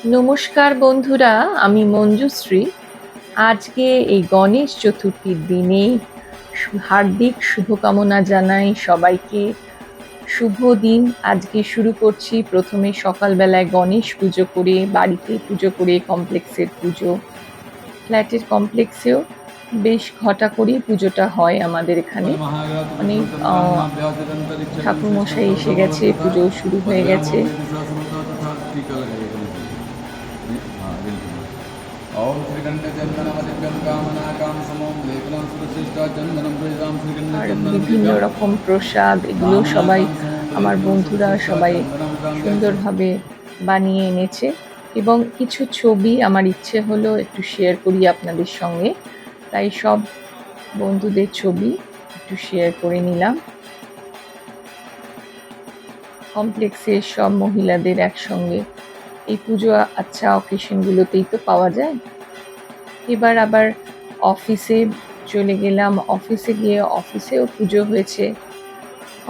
নমস্কার বন্ধুরা, আমি মঞ্জুশ্রী। আজকে এই গণেশ চতুর্থীর দিনে হার্দিক শুভকামনা জানাই সবাইকে। শুভ দিন। আজকে শুরু করছি প্রথমে সকালবেলায় গণেশ পুজো করে, বাড়িতে পুজো করে, কমপ্লেক্সের পুজো। ফ্ল্যাটের কমপ্লেক্সেও বেশ ঘটা করে পুজোটা হয় আমাদের এখানে। অনেক ঠাকুরমশাই এসে গেছে, পুজো শুরু হয়ে গেছে। আর বিভিন্ন রকম প্রসাদ, এগুলো সবাই আমার বন্ধুরা সবাই সুন্দরভাবে বানিয়ে এনেছে। এবং কিছু ছবি আমার ইচ্ছে হলো একটু শেয়ার করি আপনাদের সঙ্গে, তাই সব বন্ধুদের ছবি একটু শেয়ার করে নিলাম। কমপ্লেক্সের সব মহিলাদের একসঙ্গে এই পুজো আচ্ছা অকেশনগুলোতেই তো পাওয়া যায়। এবার আবার অফিসে চলে গেলাম। অফিসে গিয়ে অফিসেও পুজো হয়েছে।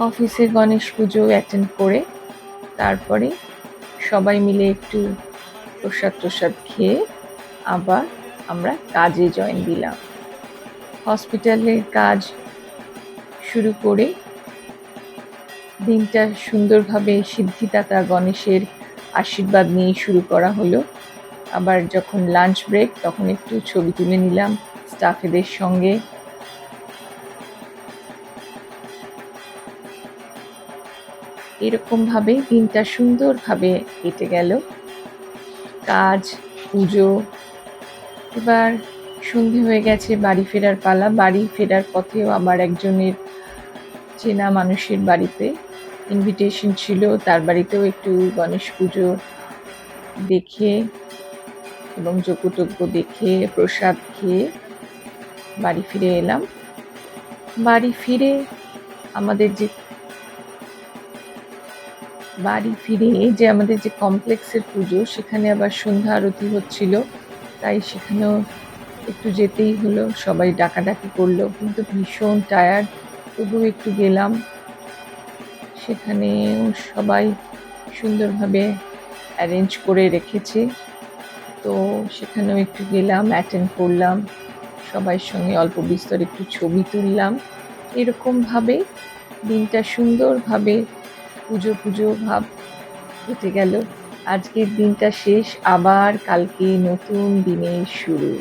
অফিসে গণেশ পুজো অ্যাটেন্ড করে তারপরে সবাই মিলে একটু প্রসাদ খেয়ে আবার আমরা কাজে জয়েন দিলাম। হসপিটালের কাজ শুরু করে দিনটা সুন্দরভাবে সিদ্ধিদাতা গণেশের আশীর্বাদ নিয়ে শুরু করা হলো। আবার যখন লাঞ্চ ব্রেক, তখন একটু ছবি তুলে নিলাম স্টাফেদের সঙ্গে। এরকমভাবে দিনটা সুন্দরভাবে কেটে গেল। কাজ, পুজো, এবার সন্ধে হয়ে গেছে, বাড়ি ফেরার পালা। বাড়ি ফেরার পথেও আমার একজনের চেনা মানুষের বাড়িতে ইনভিটেশন ছিল, তার বাড়িতেও একটু গণেশ পুজো দেখে এবং যজ্ঞ দেখে প্রসাদ খেয়ে বাড়ি ফিরে এলাম। বাড়ি ফিরে আমাদের যে কমপ্লেক্সের পুজো, সেখানে আবার সন্ধ্যা আরতি হচ্ছিল, তাই সেখানেও একটু যেতেই হলো। সবাই ডাকাডাকি করলো, কিন্তু ভীষণ টায়ার্ড, তবুও একটু গেলাম। সেখানেও সবাই সুন্দরভাবে অ্যারেঞ্জ করে রেখেছে, তো সেখানেও একটু গেলাম, অ্যাটেন্ড করলাম, সবার সঙ্গে অল্প বিস্তর একটু ছবি তুললাম। এরকমভাবে দিনটা সুন্দরভাবে পুজো ভাব কেটে গেল। আজকের দিনটা শেষ, আবার কালকে নতুন দিনের শুরু।